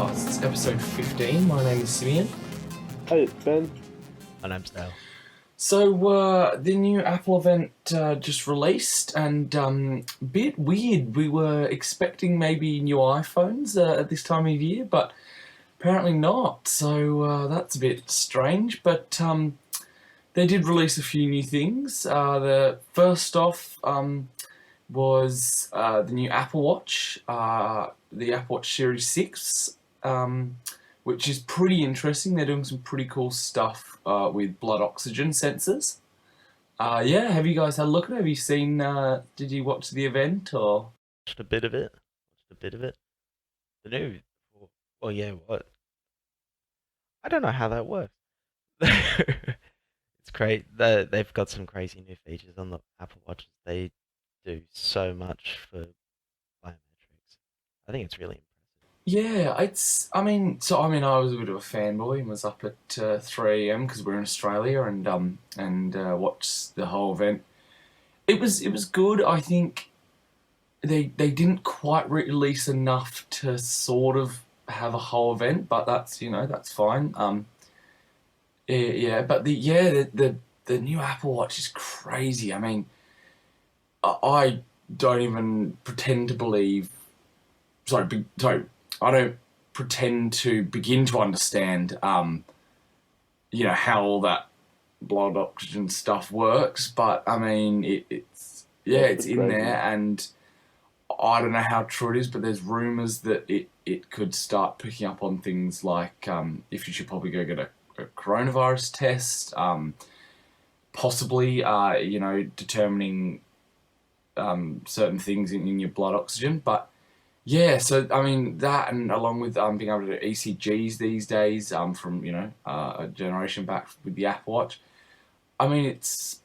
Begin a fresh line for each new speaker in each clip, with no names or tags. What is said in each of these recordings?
Podcasts, episode 15. My name is Simeon.
Hey, it's Ben.
My name's Dale.
So, the new Apple event just released, and bit weird. We were expecting maybe new iPhones at this time of year, but apparently not. So, that's a bit strange, but they did release a few new things. The first off was the new Apple Watch, the Apple Watch Series 6, which is pretty interesting. They're doing some pretty cool stuff with blood oxygen sensors. Yeah, have you guys had a look at it? Have you seen, did you watch the event or?
Watched a bit of it. The new, well, yeah, what? I don't know how that works. It's great. They've got some crazy new features on the Apple Watches. They do so much for biometrics. I think it's really impressive.
Yeah, I was a bit of a fanboy and was up at 3 a.m. because we're in Australia and watched the whole event. It was good. I think they didn't quite release enough to sort of have a whole event, but that's fine. Yeah, but the new Apple Watch is crazy. I mean, I don't even pretend to believe. Sorry, I don't pretend to begin to understand, how all that blood oxygen stuff works. But I mean, it's in there, and I don't know how true it is, but there's rumours that it could start picking up on things like if you should probably go get a coronavirus test, possibly determining certain things in your blood oxygen, but. Yeah, so I mean that, and along with being able to do ECGs these days, from a generation back with the Apple Watch. I mean, it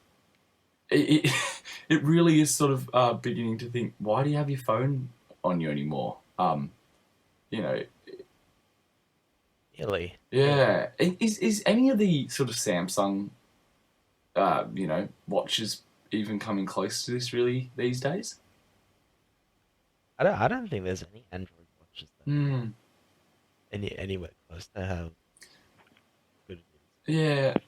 it really is sort of beginning to think, why do you have your phone on you anymore? You know,
Really?
yeah. Is any of the sort of Samsung, watches even coming close to this really these days?
I don't think there's any Android watches that
Hmm.
anywhere close to how good it
Yeah.
is.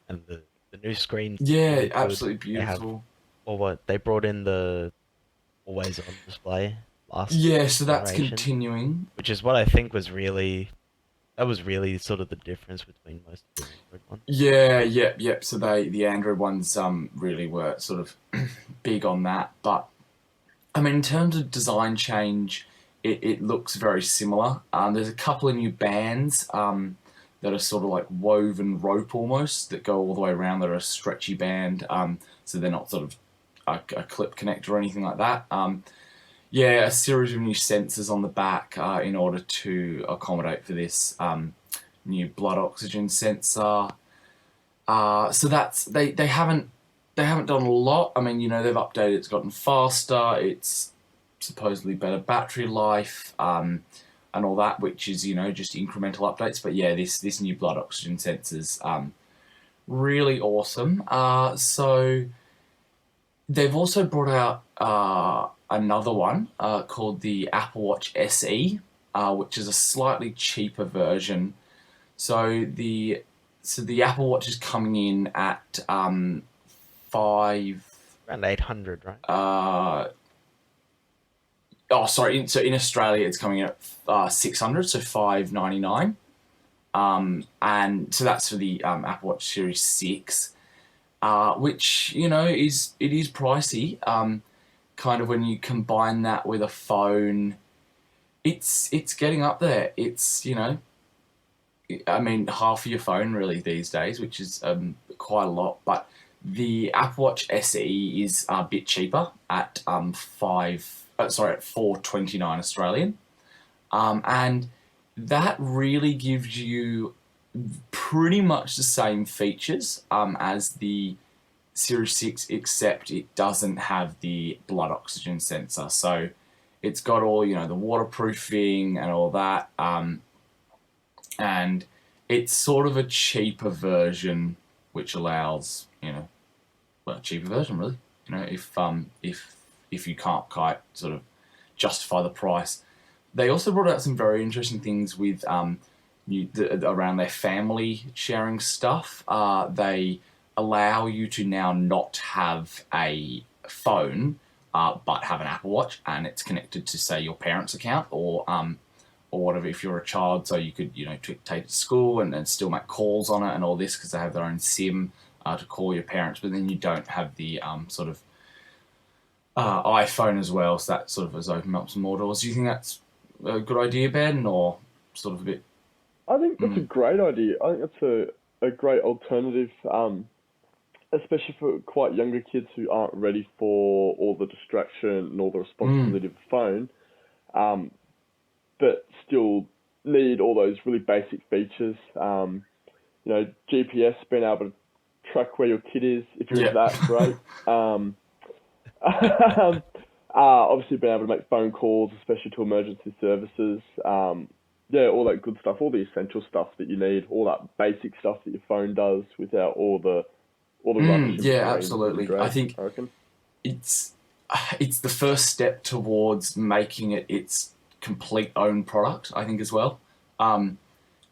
And the new screens look
Yeah.
really good.
Absolutely
They have,
beautiful.
or what, they brought in the always on display last
Yeah. So that's
generation,
continuing.
which is what I think was really sort of the difference between most of the Android ones.
Yeah, yep. So the Android ones really were sort of big on that, but I mean in terms of design change, it looks very similar. There's a couple of new bands that are sort of like woven rope almost that go all the way around. That are a stretchy band, so they're not sort of a clip connector or anything like that. Yeah, a series of new sensors on the back in order to accommodate for this new blood oxygen sensor. So that's they haven't done a lot. I mean, they've updated. It's gotten faster. It's supposedly better battery life, and all that, which is just incremental updates. But yeah, this new blood oxygen sensor's really awesome. So they've also brought out another one called the Apple Watch SE, which is a slightly cheaper version. So the Apple Watch is coming in at five.
Around 800, right?
So in Australia it's coming in at 600, so $599. And so that's for the Apple Watch Series 6, which is pricey. Kind of when you combine that with a phone, it's getting up there. It's I mean, half of your phone really these days, which is quite a lot. But the Apple Watch SE is a bit cheaper at at $429 Australian, and that really gives you pretty much the same features as the Series 6, except it doesn't have the blood oxygen sensor. So it's got all the waterproofing and all that. And it's sort of a cheaper version, which allows, a cheaper version really. If you can't quite sort of justify the price. they also brought out some very interesting things with around their family sharing stuff. They allow you to now not have a phone, but have an Apple Watch, and it's connected to, say, your parents' account or whatever if you're a child. So you could, take it to school and still make calls on it and all this because they have their own SIM to call your parents, but then you don't have the sort of iPhone as well. So that sort of has opened up some more doors. Do you think that's a good idea, Ben, or sort of a bit?
I think that's a
Mm,
great idea. I think that's a great alternative, especially for quite younger kids who aren't ready for all the distraction and all the
mm,
responsibility of the phone, um, but still need all those really basic features. GPS, being able to track where your kid is, if you're into
yeah.
that, great. Um, Obviously, being able to make phone calls, especially to emergency services. Yeah, all that good stuff, all the essential stuff that you need, all that basic stuff that your phone does without all the rubbish in
Yeah,
between would be
absolutely. I
great,
think
I reckon.
it's it's the first step towards making it its complete own product. I think as well, um,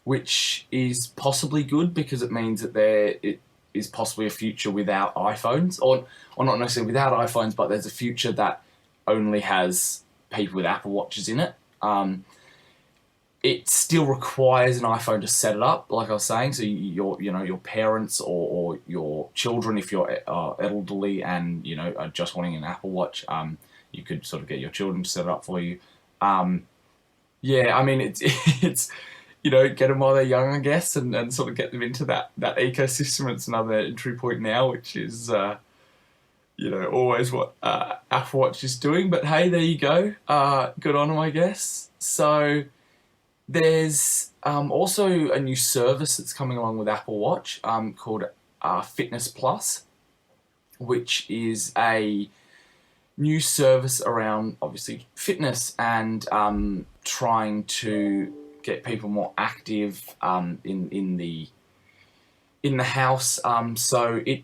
which is possibly good because it means that it is possibly a future without iPhones, or not necessarily without iPhones, but there's a future that only has people with Apple Watches in it. It still requires an iPhone to set it up, like I was saying. So your parents or your children, if you're elderly and are just wanting an Apple Watch, you could sort of get your children to set it up for you. Um, yeah, I mean it's it's get them while they're young, I guess, and sort of get them into that ecosystem. It's another entry point now, which is always what Apple Watch is doing. But hey, there you go. Good on them, I guess. So. There's also a new service that's coming along with Apple Watch called Fitness Plus, which is a new service around obviously fitness and trying to get people more active in the house. So it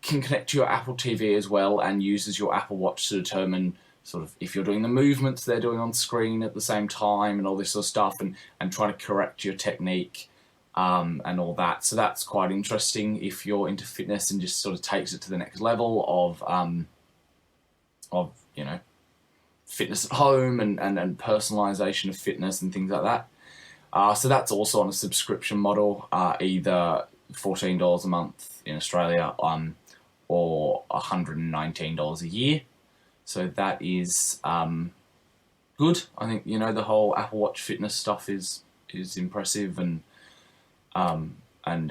can connect to your Apple TV as well and uses your Apple Watch to determine sort of if you're doing the movements they're doing on screen at the same time and all this sort of stuff and trying to correct your technique and all that. So that's quite interesting if you're into fitness and just sort of takes it to the next level of fitness at home and personalization of fitness and things like that. So that's also on a subscription model, either $14 a month in Australia or $119 a year. So that is good. I think the whole Apple Watch fitness stuff is impressive and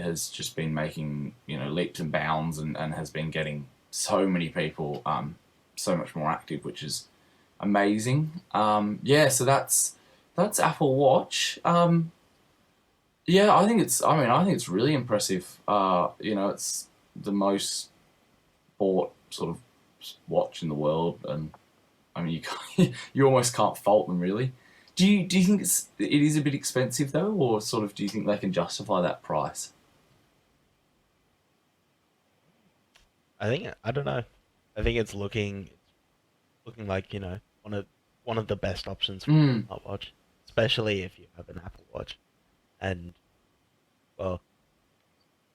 has just been making leaps and bounds and has been getting so many people so much more active, which is amazing. Yeah, so that's Apple Watch. Yeah, I think it's. I mean, I think it's really impressive. It's the most bought sort of watch in the world, and I mean, you almost can't fault them really. Do you think it is a bit expensive though, or sort of do you think they can justify that price?
I don't know. I think it's looking like one of the best options for
Mm,
a smartwatch, especially if you have an Apple Watch. And well,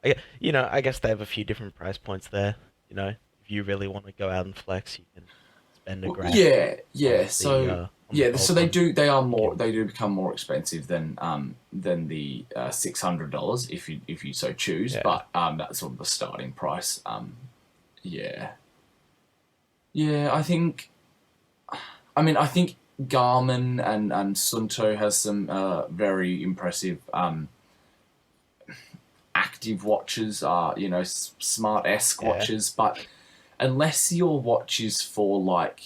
I guess they have a few different price points there. If you really want to go out and flex, you can spend a
well,
grand
yeah, yeah. So
on the
yeah, so
gold one. You can
they do become more expensive than the $600 if you so choose,
Yeah.
but that's sort of the starting price. Yeah, yeah. I think Garmin and Sunto has some very impressive active watches, smart esque
Yeah.
watches, but unless your watch is for like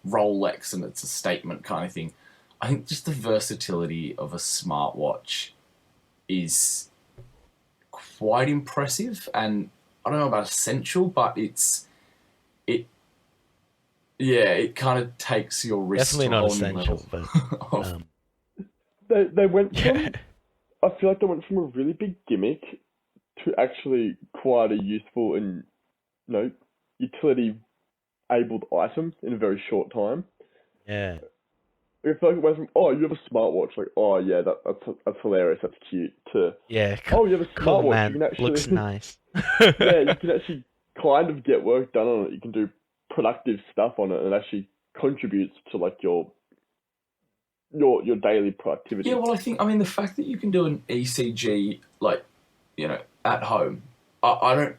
Rolex and it's a statement kind of thing, I think just the versatility of a smartwatch is quite impressive, and I don't know about essential, but it yeah, it kind of takes your wrist
Definitely
to a
not
whole new level
essential, but
of
um
They went
yeah.
from I feel like they went from a really big gimmick to actually quite a useful and you know utility abled item in a very short time.
Yeah.
I feel like it went from, oh, you have a smartwatch, like, oh yeah, that's hilarious, that's cute, to,
Yeah,
oh, you have a
cool,
smartwatch, you
man.
can
Looks
actually,
nice.
yeah, you can actually kind of get work done on it. You can do productive stuff on it, and it actually contributes to like your daily
Yeah,
productivity.
well, I mean, the fact that you can do an ECG, like, at home, I don't,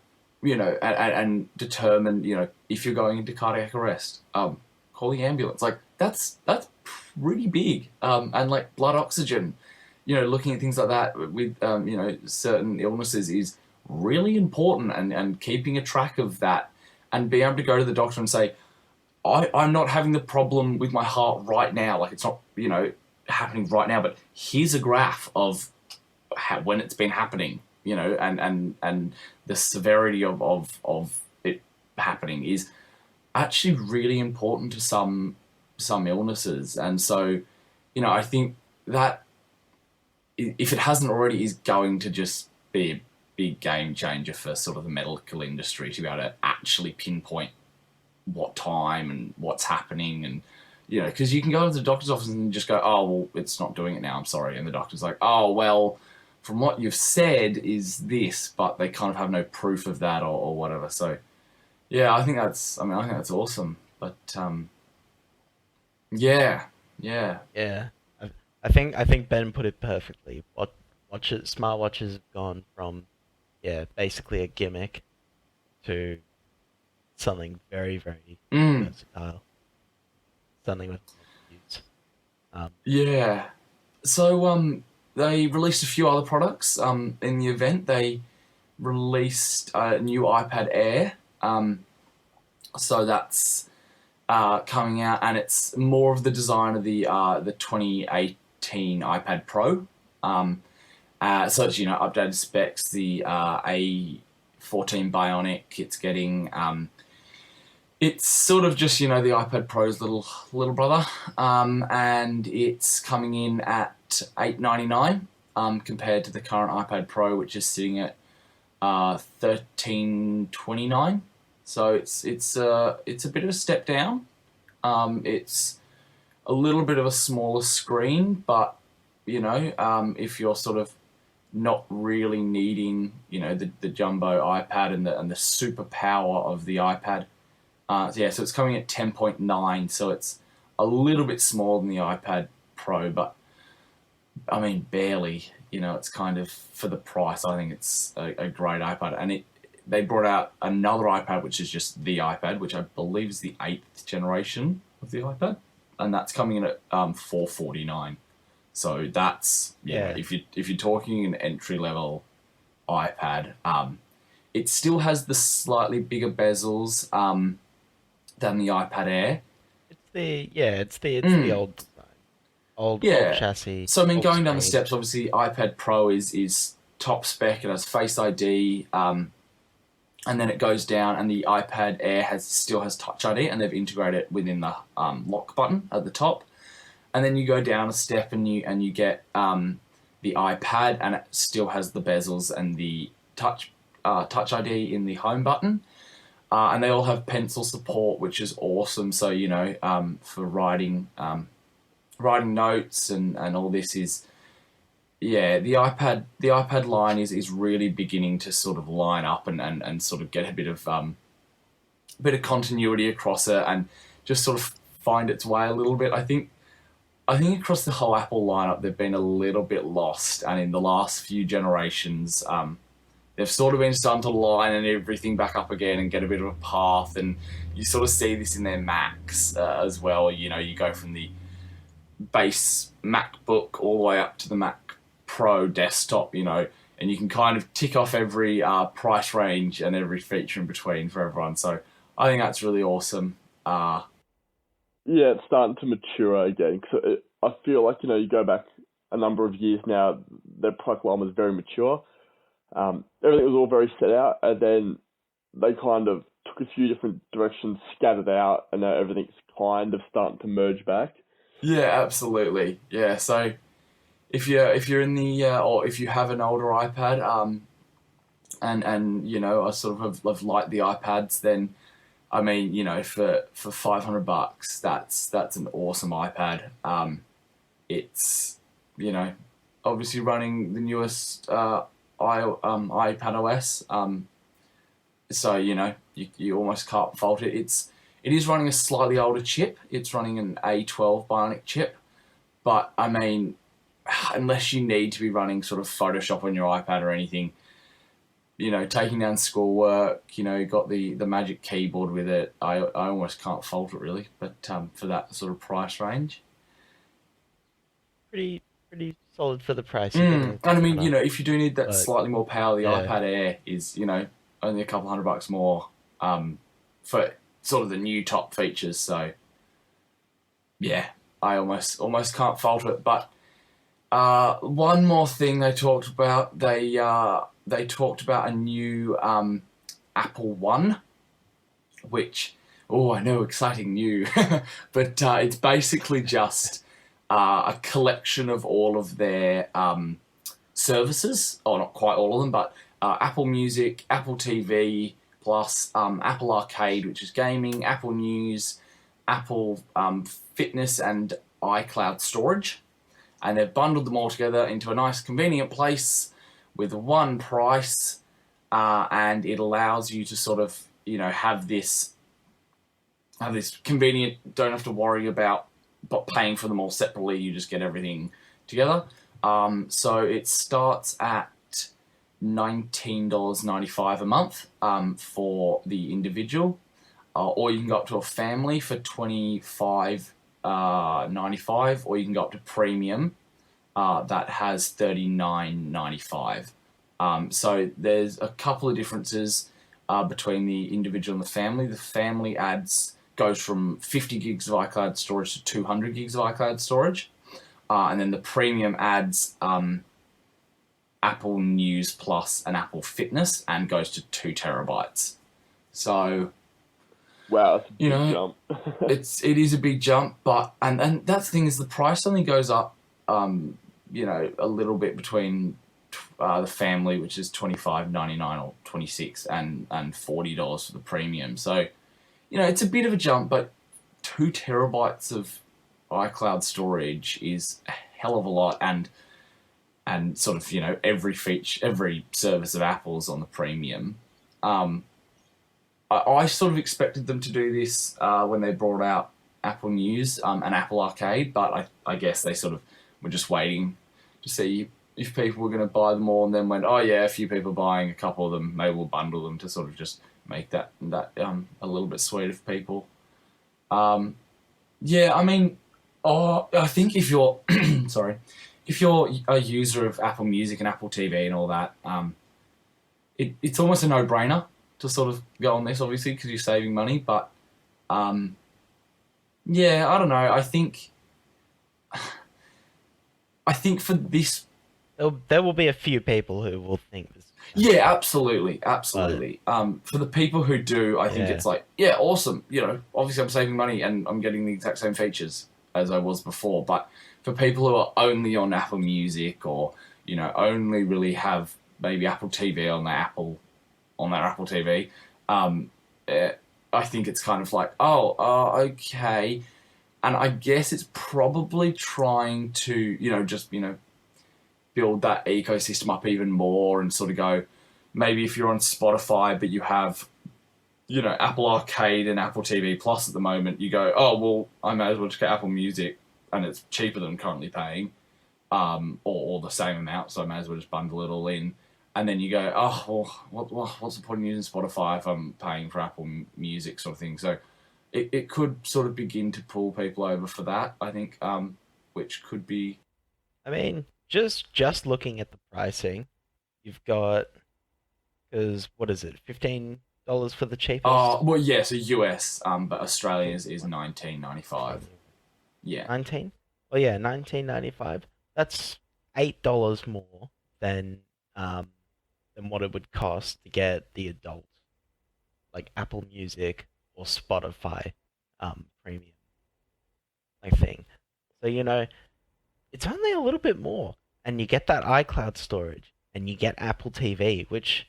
and determine, if you're going into cardiac arrest, call the ambulance. Like, that's pretty big. And like blood oxygen, looking at things like that with, certain illnesses is really important, and keeping a track of that and being able to go to the doctor and say, I'm not having the problem with my heart right now. Like, it's not, happening right now, but here's a graph of when it's been happening, and the severity of it happening is actually really important to some illnesses. And so, I think that if it hasn't already, is going to just be a big game changer for sort of the medical industry to be able to actually pinpoint what time and what's happening. And because you can go into the doctor's office and just go, oh, well, it's not doing it now, I'm sorry, and the doctor's like, oh, well, from what you've said is this, but they kind of have no proof of that, or whatever. So yeah, I think that's awesome. But yeah, yeah.
Yeah, I think Ben put it perfectly. Smartwatches have gone from, yeah, basically a gimmick to something very, very
Mm,
versatile, something with a lot of use. Um,
yeah. So they released a few other products in the event. They released a new iPad Air. So that's coming out, and it's more of the design of the 2018 iPad Pro. Um, so it's updated specs. The A14 Bionic. It's getting it's sort of just the iPad Pro's little brother, and it's coming in at $899 compared to the current iPad Pro, which is sitting at $1329. So it's a bit of a step down. It's a little bit of a smaller screen, but if you're sort of not really needing the jumbo iPad and the super power of the iPad, so it's coming at 10.9, so it's a little bit smaller than the iPad Pro, but I mean barely. It's kind of, for the price, I think it's a great iPad, and they brought out another iPad, which is just the iPad, which I believe is the 8th generation of the iPad, and that's coming in at $449. So that's
yeah,
if you're talking an entry level iPad, it still has the slightly bigger bezels than the iPad Air.
it's the
Mm,
old design, old
yeah.
chassis,
So I mean,
old
going down the
screen.
steps, obviously, iPad Pro is top spec. It has Face ID, and then it goes down, and the iPad Air still has Touch ID, and they've integrated it within the lock button at the top. And then you go down a step, and you get the iPad, and it still has the bezels and the Touch ID in the home button. And they all have pencil support, which is awesome. So for writing notes and all this is, yeah, the iPad line is really beginning to sort of line up and sort of get a bit of continuity across it, and just sort of find its way a little bit. I think across the whole Apple lineup, they've been a little bit lost, and in the last few generations, they've sort of been starting to line and everything back up again and get a bit of a path. And you sort of see this in their Macs as well. You go from the base MacBook all the way up to the Mac Pro desktop, and you can kind of tick off every price range and every feature in between for everyone. So I think that's really awesome.
Yeah, it's starting to mature again. Cause I feel like you go back a number of years now, their product line was very mature. Everything was all very set out, and then they kind of took a few different directions, scattered out, and now everything's kind of starting to merge back.
Yeah, absolutely. Yeah, so if you're in the or if you have an older iPad, and I sort of have liked the iPads, then I mean, for $500, that's an awesome iPad. It's you know, obviously running the newest iPad OS. So you almost can't fault it. It is running a slightly older chip. It's running an A12 Bionic chip, but I mean, unless you need to be running sort of Photoshop on your iPad or anything, taking down schoolwork, got the Magic Keyboard with it. I almost can't fault it really, but for that sort of price range.
Pretty solid for the price you're getting.
And I mean,
Kind of,
if you do need that
but
slightly more power, the
yeah,
iPad Air is, only a couple $100 more for sort of the new top features. So yeah, I almost can't fault it. But one more thing they talked about, they talked about a new Apple One, which, oh, I know, exciting new, but it's basically just a collection of all of their services, or not quite all of them, but Apple Music, Apple TV, plus Apple Arcade, which is gaming, Apple News, Apple Fitness, and iCloud storage. And they've bundled them all together into a nice, convenient place with one price, and it allows you to sort of, have this convenient. Don't have to worry about paying for them all separately. You just get everything together. So it starts at $19.95 a month for the individual, or you can go up to a family for $25.95, or you can go up to premium that has $39.95. So there's a couple of differences between the individual and the family. The family goes from 50 gigs of iCloud storage to 200 gigs of iCloud storage. And then the premium adds Apple News Plus and Apple Fitness and goes to 2 terabytes. So,
Wow, that's a big jump.
it is a big jump, but and that's the thing, is the price only goes up, a little bit between the family, which is $25.99 or $26, and $40 for the premium. So, it's a bit of a jump, but 2 terabytes of iCloud storage is a hell of a lot, and sort of every service of Apple's on the premium. I sort of expected them to do this when they brought out Apple News and Apple Arcade, but I guess they sort of were just waiting to see if people were going to buy them all, and then went, oh yeah, a few people are buying a couple of them, maybe we'll bundle them to sort of just make that a little bit sweeter for people. Yeah, I mean, I think if you're sorry, if you're a user of Apple Music and Apple TV and all that, it's almost a no-brainer to sort of go on this, obviously, because you're saving money. But yeah, I don't know. I think for this,
there will be a few people who will think this.
yeah, absolutely. For the people who do, I think it's like, yeah, awesome. Obviously I'm saving money and I'm getting the exact same features as I was before. But for people who are only on Apple Music, or only really have maybe Apple TV on their Apple TV, I think it's kind of like, okay. And I guess it's probably trying to, just build that ecosystem up even more, and sort of go, maybe if you're on Spotify but you have Apple Arcade and Apple TV Plus at the moment, you go, oh well, I may as well just get Apple Music and it's cheaper than I'm currently paying, or the same amount, so I may as well just bundle it all in. And then you go, oh well, what's the point in using Spotify if I'm paying for Apple Music, sort of thing. So it could sort of begin to pull people over for that, I think, which could be.
I mean, just looking at the pricing, you've got, because what is it, $15 for the cheapest?
Well, yeah, so US, but Australia's is $19.95. Yeah.
19? Oh yeah, $19.95. That's $8 more than what it would cost to get the adult, like Apple Music or Spotify premium, thing. So it's only a little bit more, and you get that iCloud storage, and you get Apple TV, which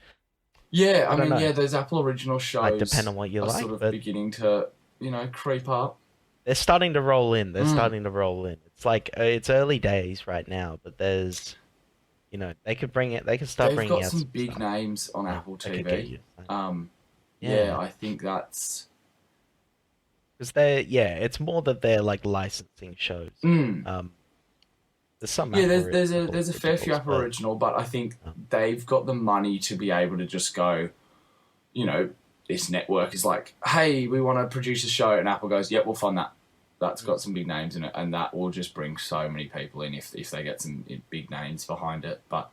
Yeah,
I
I
don't
mean,
know.
yeah, those Apple original
Might depend
shows
on what you
are
like,
sort of
but
beginning to, creep up.
they're starting to roll in. They're
Mm.
starting to roll in. It's like it's early days right now, but they could bring it. They could start
They've
bringing
got
out
some
some
big
stuff.
names on
Yeah,
Apple
that could get
TV.
you excited.
Um, yeah,
Yeah,
I think that's.
because it's more that they're like licensing shows.
Mm.
Um, there's some
Yeah, there's
Apple
there's a
Apple
there's a fair few
originals,
Apple
but
original, but I think
um,
they've got the money to be able to just go. You know, this network is like, hey, we want to produce a show, and Apple goes, yep, we'll fund that. That's got some big names in it, and that will just bring so many people in if they get some big names behind it. But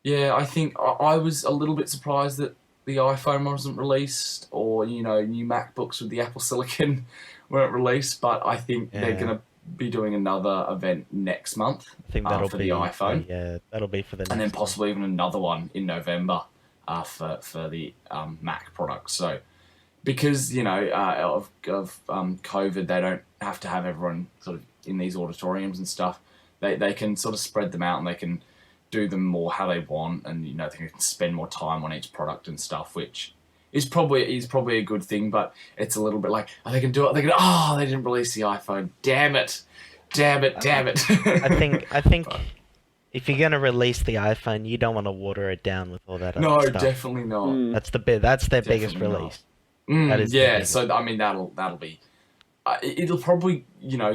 yeah, I think I was a little bit surprised that the iPhone wasn't released, or new MacBooks with the Apple Silicon weren't released. But I think they're
yeah,
gonna be doing another event next month
I think that'll
for the
be
iPhone,
that'll be for the
and then
next one.
possibly even another one in November for the Mac products. So because of COVID, they don't have to have everyone sort of in these auditoriums and stuff. They can sort of spread them out and they can do them more how they want, and they can spend more time on each product and stuff, which is probably a good thing. But it's a little bit like, oh, they can do it. They can. Oh, they didn't release the iPhone. Damn it! Damn it!
Uh,
Damn it!
I think
But
if you're gonna release the iPhone, you don't want to water it down with all that other
no,
stuff.
definitely not.
Mm.
That's their biggest
Definitely not.
release. That is their
Yeah,
biggest.
so I mean that'll be it'll probably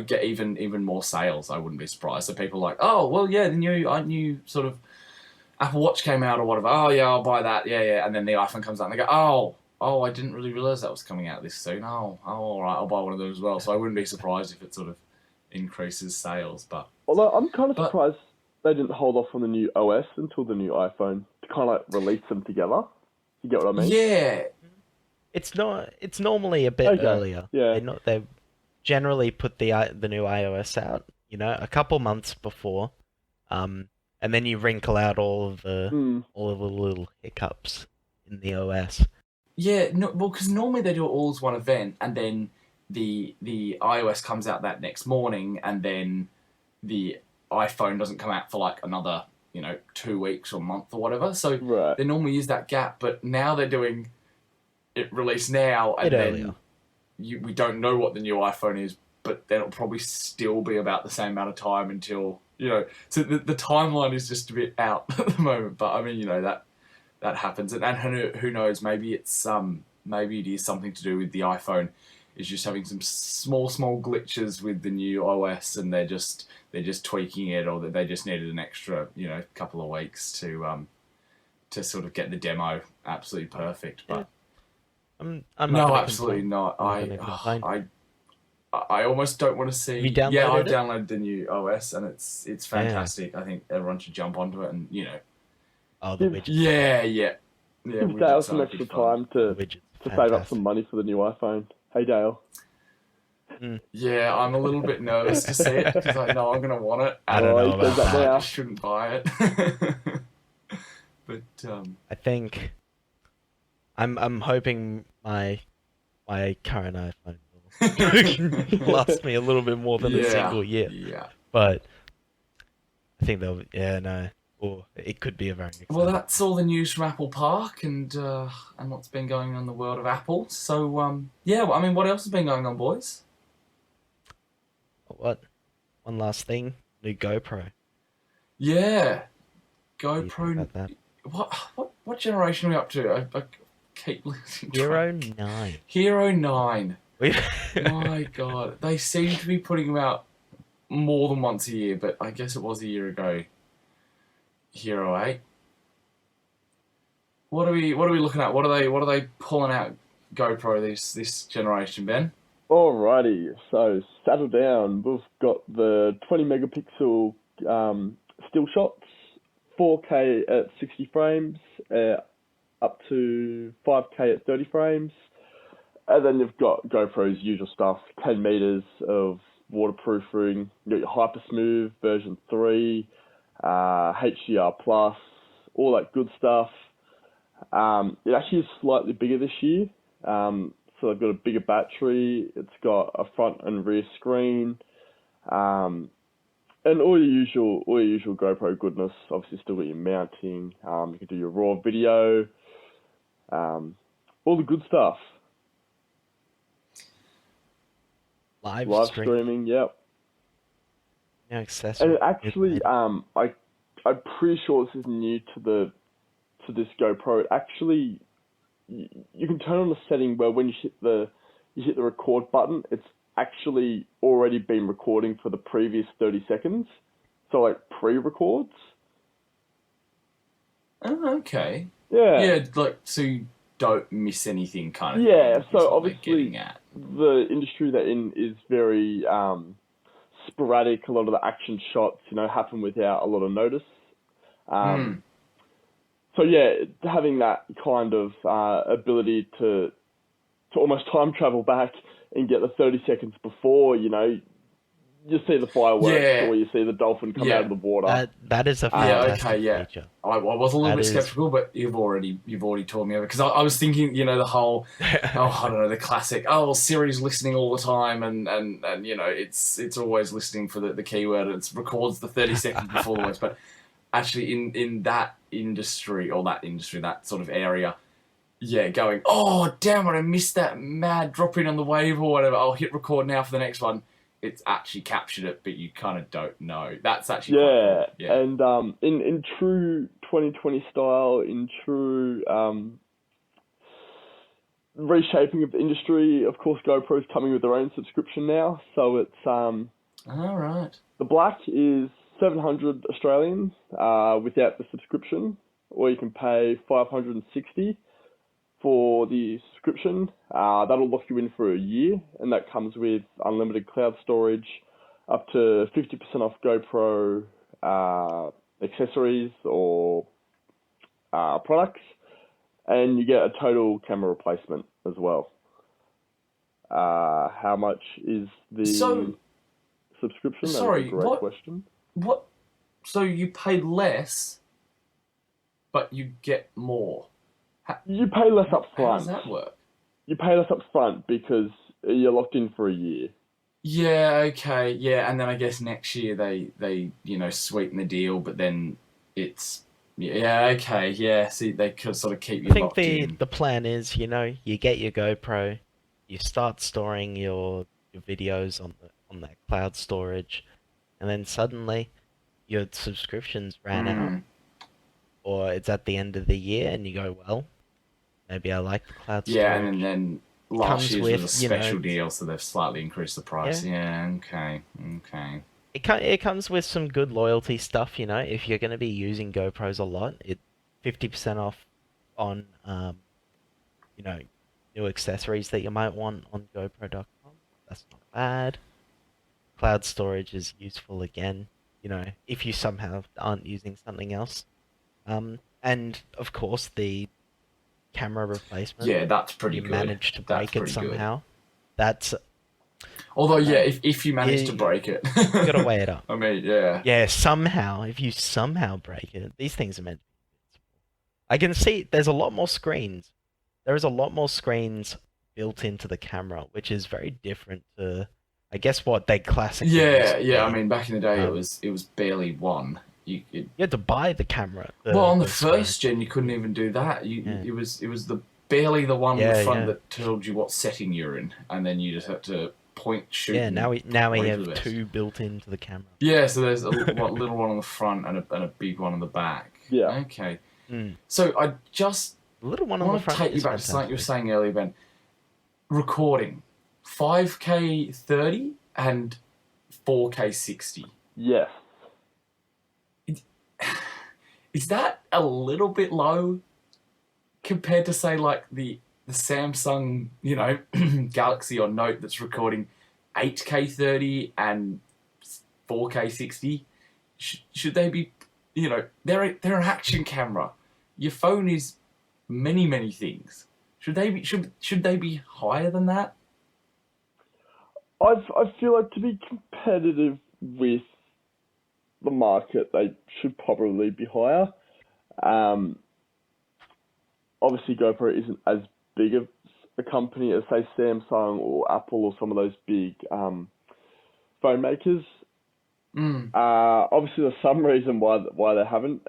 get even more sales. I wouldn't be surprised. So people are like, oh well, yeah, the new sort of Apple Watch came out or whatever. Oh yeah, I'll buy that. Yeah, yeah, and then the iPhone comes out and they go, oh, I didn't really realize that was coming out this soon. Oh, all right, I'll buy one of those as well. So I wouldn't be surprised if it sort of increases sales. But
Although I'm kind of
but
surprised they didn't hold off on the new OS until the new iPhone to kind of like release them together. You get what I mean?
yeah,
It's not. It's normally a bit
Okay.
earlier.
Yeah.
They generally put the new iOS out, a couple months before, and then you wrinkle out
Mm.
all of the little hiccups in the OS.
yeah. No, well, because normally they do it all as one event, and then the iOS comes out that next morning, and then the iPhone doesn't come out for like another 2 weeks or a month or whatever. So
Right.
there normally is that gap, but now they're doing it release now,
Bit
and
earlier.
then we don't know what the new iPhone is, but then it'll probably still be about the same amount of time until So the timeline is just a bit out at the moment, but I mean that happens, and who knows? Maybe it is something to do with the iPhone is just having some small glitches with the new OS, and they're just tweaking it, or that they just needed an extra couple of weeks to sort of get the demo absolutely perfect.
Yeah.
But
I'm not
no,
gonna
absolutely
complain.
not.
I'm not gonna complain.
I almost don't want to see.
Have you
Yeah, I've
downloaded it?
downloaded the new OS and it's
Yeah.
fantastic. I think everyone should jump onto it, and
Oh, the
Give
widgets.
yeah,
give Dale
widgets
some
are
extra
good fun.
time
The
to
widgets
to
are
save up some
fantastic.
money for the new iPhone. Hey Dale.
Mm.
Yeah, I'm a little bit nervous to see it because I know I'm gonna want it,
I don't
Oh,
know
he says
about
that
that.
I
now.
just shouldn't buy it. But
I think I'm hoping my current iPhone will last me a little bit more than a
yeah,
single year.
yeah.
But I think they'll, yeah, no, or it could be a very
Well,
exciting.
that's all the news from Apple Park and what's been going on in the world of Apple. So yeah, well, I mean, what else has been going on, boys?
What? One last thing, new GoPro.
Yeah,
What do you think
GoPro.
about that?
What generation are we up to? I keep losing
Hero
track.
9.
Hero 9.
We've
My God, they seem to be putting them out more than once a year, but I guess it was a year ago. Hero 8. What are we looking at? What are they pulling out GoPro this generation, Ben?
Alrighty, so settle down. We've got the 20 megapixel still shots, 4K at 60 frames, up to 5K at 30 frames. And then you've got GoPro's usual stuff, 10 meters of waterproofing. You got your Hyper Smooth version 3, HDR Plus, all that good stuff. It actually is slightly bigger this year. So they've got a bigger battery. It's got a front and rear screen, and all your usual GoPro goodness. Obviously, still got your mounting. You can do your raw video. all the good stuff.
Live
Live
stream,
streaming, yep.
you know,
And
accessories.
actually, I'm pretty sure this is new to this GoPro. It actually, you can turn on the setting where when you hit the record button, it's actually already been recording for the previous 30 seconds. So like pre-records.
Oh, okay.
Yeah.
Yeah, like so you don't miss anything, kind of
Yeah.
thing. Is
So
what they're
obviously
getting at.
the industry they're in is very sporadic. A lot of the action shots, happen without a lot of notice.
Hmm.
So yeah, having that kind of ability to almost time travel back and get the 30 seconds before, you see the fireworks
Yeah.
or you see the dolphin come out
Yeah.
of the water.
That is a
Yeah.
fantastic
Okay. Yeah.
feature.
I was a little
That
bit
is.
skeptical, but you've already told me over because I was thinking, the whole, oh, I don't know, the classic, oh, well, Siri's listening all the time, and it's always listening for the keyword, and it records the 30 seconds before the words, but actually in that industry or that sort of area. Yeah, going, oh, damn it, I missed that mad drop in on the wave or whatever. I'll hit record now for the next one. It's actually captured it, but you kind of don't know. That's actually quite
Yeah,
cool. Yeah.
and in true 2020 style, in true reshaping of the industry, of course, GoPro's coming with their own subscription now. So it's
All right.
the black is 700 Australian without the subscription, or you can pay 560 for the subscription. That'll lock you in for a year, and that comes with unlimited cloud storage, up to 50% off GoPro accessories or products, and you get a total camera replacement as well. How much is the
So,
subscription? That is a
sorry,
great question.
what? So you pay less, but you get more.
You pay less up
How does
front.
that work?
You pay less up front because you're locked in for a year.
Yeah, okay, yeah, and then I guess next year they sweeten the deal, but then it's yeah, okay, yeah. See, they could sort of keep
I
you
think
locked
the
in.
the plan is, you get your GoPro, you start storing your videos on that cloud storage, and then suddenly your subscriptions ran out,
Mm.
or it's at the end of the year, and you go, well, maybe I like the cloud
Yeah, and
storage.
then
It
last
comes
year's was a
with,
special deal, so they've slightly increased the price.
yeah,
Yeah, okay, okay.
it comes with some good loyalty stuff, if you're going to be using GoPros a lot, 50% off on you know, new accessories that you might want on GoPro.com. That's not bad. Cloud storage is useful again, if you somehow aren't using something else. And of course the camera replacement,
Yeah, that's pretty
you
good.
manage to
That's
break it
pretty good.
somehow. That's,
Although,
I don't
yeah,
know,
if you manage to
you
break it,
you gotta weigh it up.
I mean, yeah,
Yeah, somehow, if you somehow break it, these things are meant to be invincible. I can see there's a lot more screens. There is a lot more screens built into the camera, which is very different to, I guess, what they classically used
yeah,
to
yeah. I
be.
mean, back in the day,
Um,
it was barely one. You
you had to buy the camera,
well, on the
the screen.
first gen, you couldn't even do that.
Yeah,
It was the barely the one on the
yeah,
front
yeah.
that told you what setting you're in, and then you just had to point, shoot,
Yeah,
and
now we
hope for
have
the best.
two built into the camera.
Yeah, so there's a little one on the front and a big one on the back.
Yeah.
Okay,
Mm.
so I just
The little one on the
want to
front
take you
is
back to something you were
fantastic.
saying earlier, Ben. Recording 5K 30 and 4K 60.
Yes.
Is that a little bit low compared to say like the Samsung, Galaxy or Note that's recording 8K 30 and 4K 60? Should they be, they're an action camera. Your phone is many things. Should they be higher than that?
I feel like to be competitive with the market, they should probably be higher. Obviously, GoPro isn't as big of a company as, say, Samsung or Apple or some of those big phone makers.
Mm.
Obviously, there's some reason why they haven't.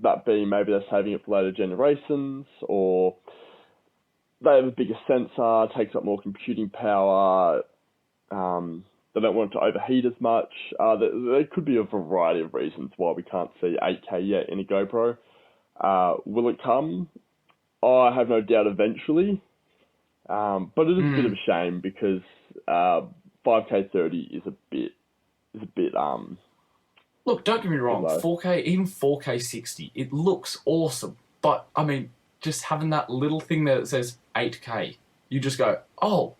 that being maybe they're saving it for later generations, or they have a bigger sensor, takes up more computing power. They don't want it to overheat as much. There could be a variety of reasons why we can't see 8K yet in a GoPro. Will it come? I have no doubt eventually. But it is a bit of a shame because 5K 30 is a bit
Look, don't get me wrong,
low.
4K, even 4K 60, it looks awesome. But, I mean, just having that little thing there that says 8K, you just go, oh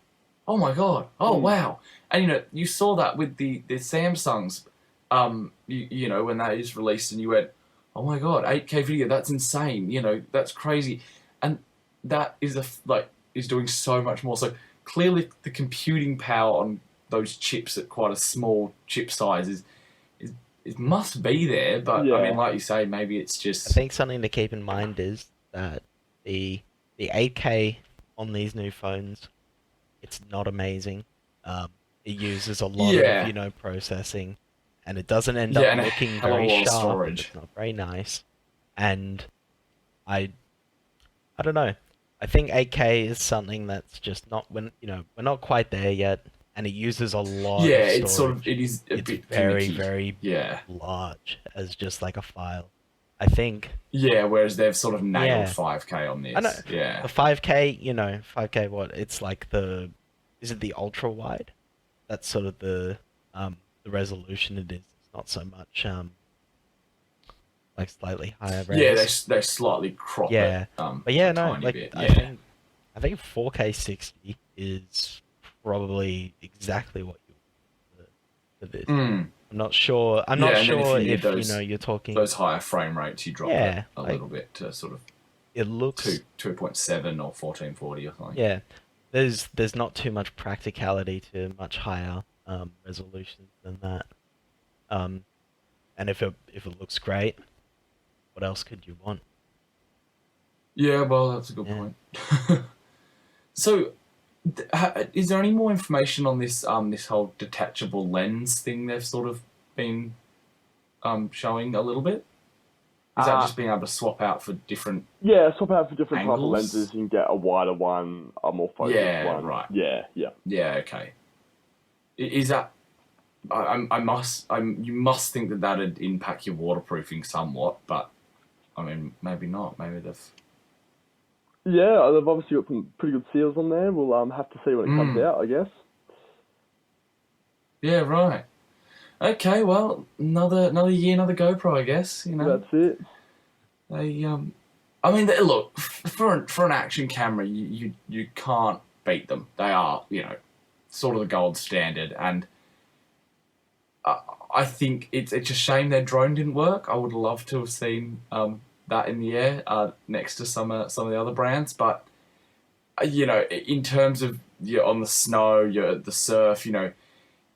my God, oh wow. And, you know, you saw that with the Samsungs, you know, when that is released and you went, oh my God, 8K video, that's insane, you know, that's crazy. And that is, is doing so much more. So, clearly the computing power on those chips at quite a small chip size it must be there, but I mean, like you say, maybe it's just.
I think something to keep in mind is that the 8K on these new phones, it's not amazing. It uses a lot of, you know, processing, and it doesn't end up looking very sharp. Storage. It's not very nice, and I don't know. I think 8K is something that's just not we're not quite there yet. And it uses a lot of storage.
It's
very,
finicky.
very large as just like a file. I think.
Yeah, whereas they've sort of nailed 5K on this.
I know.
Yeah.
The 5K, 5K what? It's like is it the ultra wide? That's sort of the resolution it is. It's not so much like slightly higher res.
Yeah, they slightly crop it.
But yeah, no, like
bit.
I think 4K 60 is probably exactly what you want for this. I'm not sure. I'm not sure if you're talking
those higher frame rates. You drop it a little bit to sort of.
It looks
2.7 or 1440 or something.
Yeah, there's not too much practicality to much higher resolution than that. And if it looks great, what else could you want?
Yeah, well, that's a good point. So. Is there any more information on this this whole detachable lens thing they've sort of been showing a little bit? Is that just being able to swap out for different
swap out for different type of lenses. You can get a wider one, a more focused one.
Right.
Yeah,
okay. Is that you must think that that'd impact your waterproofing somewhat, but I mean maybe not. Maybe they've.
Yeah, they've obviously got some pretty good seals on there. We'll have to see when it comes out, I guess.
Yeah, right. Okay, well, another year, another GoPro, I guess. You know,
that's it.
They, I mean, look, for an action camera, you can't beat them. They are, sort of the gold standard, and I think it's a shame their drone didn't work. I would love to have seen that in the air next to some of the other brands, but in terms of on the snow, the surf,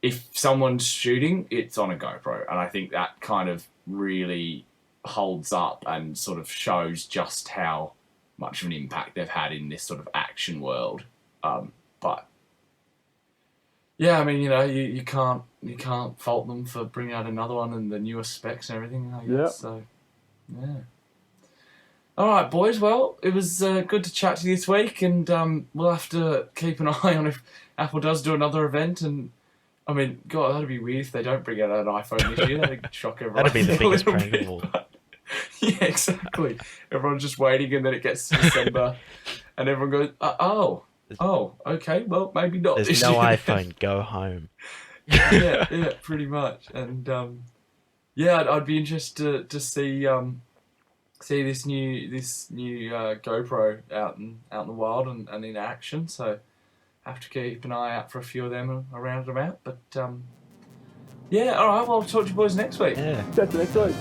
if someone's shooting, it's on a GoPro, and I think that kind of really holds up and sort of shows just how much of an impact they've had in this sort of action world. But yeah, I mean, you can't fault them for bringing out another one and the newer specs and everything, I guess.
Yeah.
So yeah. All right, boys. Well, it was good to chat to you this week, and we'll have to keep an eye on if Apple does do another event. And I mean, God, that'd be weird if they don't bring out an iPhone this year. That'd shock everyone.
That'd be the biggest prank of all.
Yeah, exactly. Everyone's just waiting, and then it gets to December, and everyone goes, okay, well, maybe not.
There's
this
no
year.
iPhone. Go home.
yeah, pretty much. And I'd be interested to see this new GoPro out in the wild and in action. So have to keep an eye out for a few of them around and about. But all right, well, I'll talk to you boys next week.
Yeah.
Catch you next week.